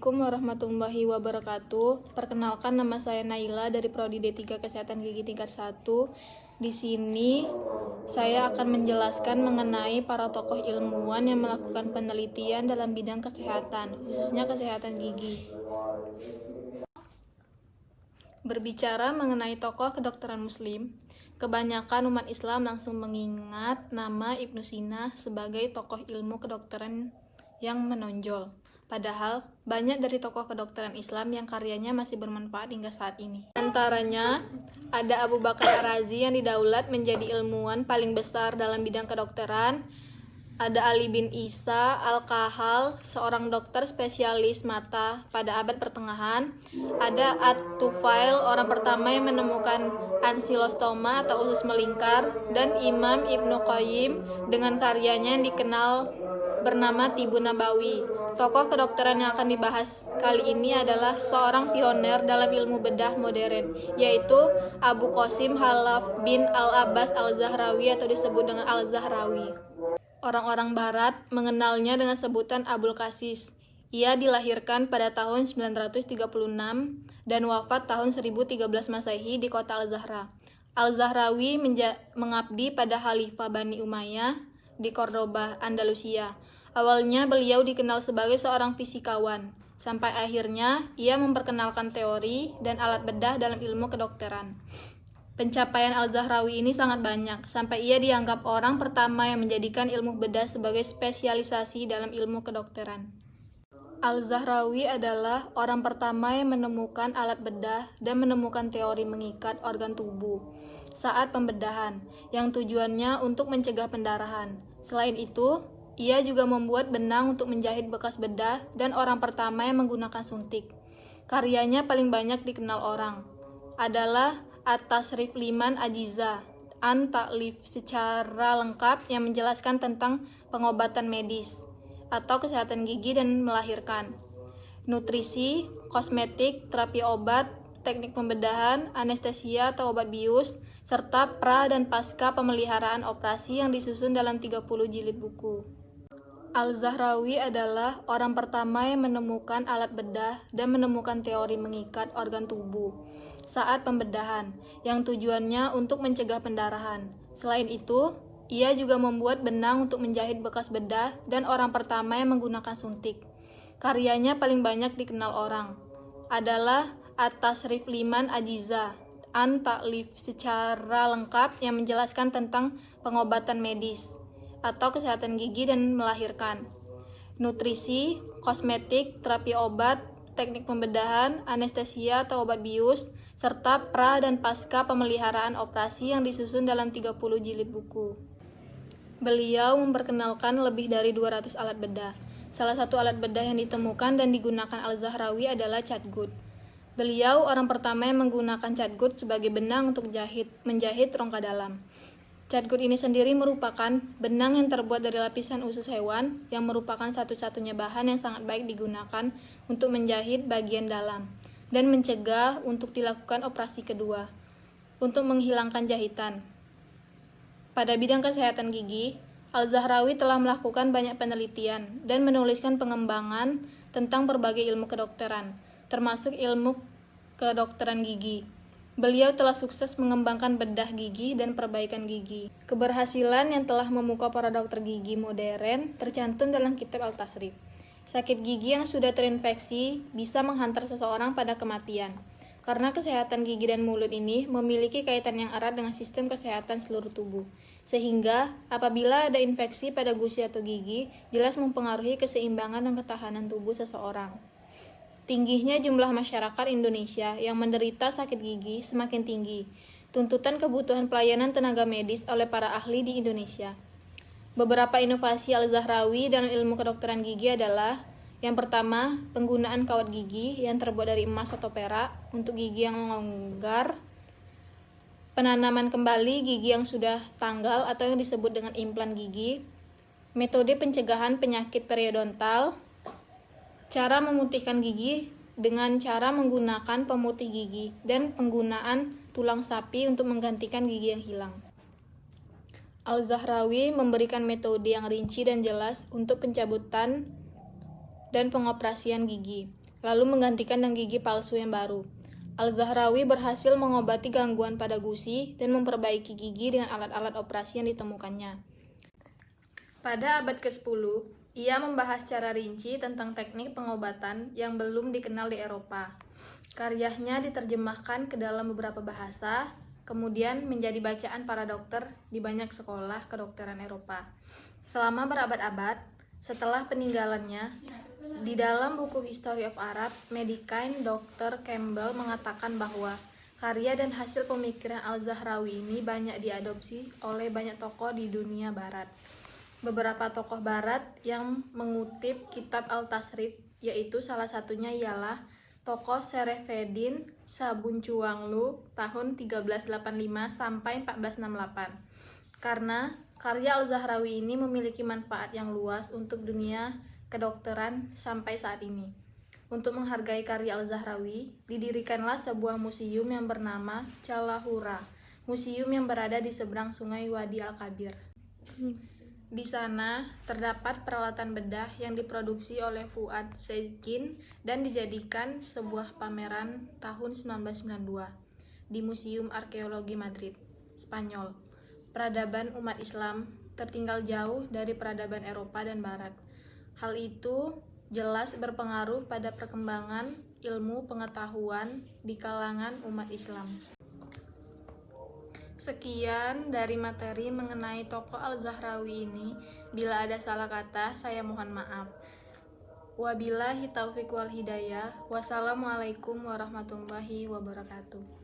Assalamualaikum warahmatullahi wabarakatuh. Perkenalkan, nama saya Naila dari Prodi D3 Kesehatan Gigi tingkat 1. Di sini saya akan menjelaskan mengenai para tokoh ilmuwan yang melakukan penelitian dalam bidang kesehatan, khususnya kesehatan gigi. Berbicara mengenai tokoh kedokteran muslim, kebanyakan umat Islam langsung mengingat nama Ibnu Sina sebagai tokoh ilmu kedokteran yang menonjol. Padahal, banyak dari tokoh kedokteran Islam yang karyanya masih bermanfaat hingga saat ini. Antaranya, ada Abu Bakar Ar-Razi yang didaulat menjadi ilmuwan paling besar dalam bidang kedokteran. Ada Ali bin Isa Al-Kahal, seorang dokter spesialis mata pada abad pertengahan. Ada At-Tufail, orang pertama yang menemukan ankylostoma atau usus melingkar. Dan Imam Ibnu Qayyim dengan karyanya yang dikenal bernama Tibun Nabawi. Tokoh kedokteran yang akan dibahas kali ini adalah seorang pioner dalam ilmu bedah modern, yaitu Abu Qasim Khalaf bin Al-Abbas Al-Zahrawi atau disebut dengan Al-Zahrawi. Orang-orang barat mengenalnya dengan sebutan Abul Qasis. Ia dilahirkan pada tahun 936 dan wafat tahun 1013 Masehi di kota Al-Zahra. Al-Zahrawi mengabdi pada Khalifah Bani Umayyah di Cordoba, Andalusia. Awalnya beliau dikenal sebagai seorang fisikawan, sampai akhirnya ia memperkenalkan teori dan alat bedah dalam ilmu kedokteran. Pencapaian Al-Zahrawi ini sangat banyak, sampai ia dianggap orang pertama yang menjadikan ilmu bedah sebagai spesialisasi dalam ilmu kedokteran. Al-Zahrawi adalah orang pertama yang menemukan alat bedah dan menemukan teori mengikat organ tubuh saat pembedahan, yang tujuannya untuk mencegah pendarahan. Selain itu, ia juga membuat benang untuk menjahit bekas bedah dan orang pertama yang menggunakan suntik. Karyanya paling banyak dikenal orang adalah At-Tasrif Liman Ajiza An-Ta'lif, secara lengkap yang menjelaskan tentang pengobatan medis atau kesehatan gigi dan melahirkan, nutrisi, kosmetik, terapi obat, teknik pembedahan, anestesia atau obat bius, serta pra dan pasca pemeliharaan operasi yang disusun dalam 30 jilid buku. Al-Zahrawi adalah orang pertama yang menemukan alat bedah dan menemukan teori mengikat organ tubuh saat pembedahan, yang tujuannya untuk mencegah pendarahan. Selain itu, ia juga membuat benang untuk menjahit bekas bedah dan orang pertama yang menggunakan suntik. Karyanya paling banyak dikenal orang adalah At-Tasrif Liman Ajiza An-Ta'lif, secara lengkap yang menjelaskan tentang pengobatan medis atau kesehatan gigi dan melahirkan, nutrisi, kosmetik, terapi obat, teknik pembedahan, anestesia atau obat bius, serta pra dan pasca pemeliharaan operasi yang disusun dalam 30 jilid buku. Beliau memperkenalkan lebih dari 200 alat bedah. Salah satu alat bedah yang ditemukan dan digunakan Al-Zahrawi adalah catgut. Beliau orang pertama yang menggunakan catgut sebagai benang untuk menjahit rongga dalam. Catgut ini sendiri merupakan benang yang terbuat dari lapisan usus hewan yang merupakan satu-satunya bahan yang sangat baik digunakan untuk menjahit bagian dalam dan mencegah untuk dilakukan operasi kedua untuk menghilangkan jahitan. Pada bidang kesehatan gigi, Al-Zahrawi telah melakukan banyak penelitian dan menuliskan pengembangan tentang berbagai ilmu kedokteran, termasuk ilmu kedokteran gigi. Beliau telah sukses mengembangkan bedah gigi dan perbaikan gigi. Keberhasilan yang telah memukau para dokter gigi modern tercantum dalam kitab Al-Tasrif. Sakit gigi yang sudah terinfeksi bisa menghantar seseorang pada kematian. Karena kesehatan gigi dan mulut ini memiliki kaitan yang erat dengan sistem kesehatan seluruh tubuh. Sehingga apabila ada infeksi pada gusi atau gigi, jelas mempengaruhi keseimbangan dan ketahanan tubuh seseorang. Tingginya jumlah masyarakat Indonesia yang menderita sakit gigi semakin tinggi. Tuntutan kebutuhan pelayanan tenaga medis oleh para ahli di Indonesia. Beberapa inovasi Al-Zahrawi dalam ilmu kedokteran gigi adalah: yang pertama, penggunaan kawat gigi yang terbuat dari emas atau perak untuk gigi yang longgar. Penanaman kembali gigi yang sudah tanggal atau yang disebut dengan implan gigi. Metode pencegahan penyakit periodontal. Cara memutihkan gigi dengan cara menggunakan pemutih gigi dan penggunaan tulang sapi untuk menggantikan gigi yang hilang. Al-Zahrawi memberikan metode yang rinci dan jelas untuk pencabutan dan pengoperasian gigi. lalu menggantikan dengan gigi palsu yang baru. Al-Zahrawi berhasil mengobati gangguan pada gusi dan memperbaiki gigi dengan alat-alat operasi yang ditemukannya. Pada abad ke-10, ia membahas secara rinci tentang teknik pengobatan yang belum dikenal di Eropa. Karyanya diterjemahkan ke dalam beberapa bahasa, kemudian menjadi bacaan para dokter di banyak sekolah kedokteran Eropa. Selama berabad-abad, setelah peninggalannya, di dalam buku History of Arab Medicine, Dr. Campbell mengatakan bahwa karya dan hasil pemikiran Al-Zahrawi ini banyak diadopsi oleh banyak tokoh di dunia barat. Beberapa tokoh barat yang mengutip kitab Al-Tasrif, yaitu salah satunya ialah tokoh Serefeddin Sabuncuanglu tahun 1385 sampai 1468. Karena karya Al-Zahrawi ini memiliki manfaat yang luas untuk dunia kedokteran sampai saat ini. Untuk menghargai karya Al-Zahrawi, didirikanlah sebuah museum yang bernama Calahura, museum yang berada di seberang sungai Wadi Al-Kabir. Di sana terdapat peralatan bedah yang diproduksi oleh Fuad Sezgin dan dijadikan sebuah pameran tahun 1992 di Museum Arkeologi Madrid, Spanyol. Peradaban umat Islam tertinggal jauh dari peradaban Eropa dan Barat. Hal itu jelas berpengaruh pada perkembangan ilmu pengetahuan di kalangan umat Islam. Sekian dari materi mengenai tokoh Al-Zahrawi ini. Bila ada salah kata, saya mohon maaf. Wabillahi taufiq wal hidayah. Wassalamualaikum warahmatullahi wabarakatuh.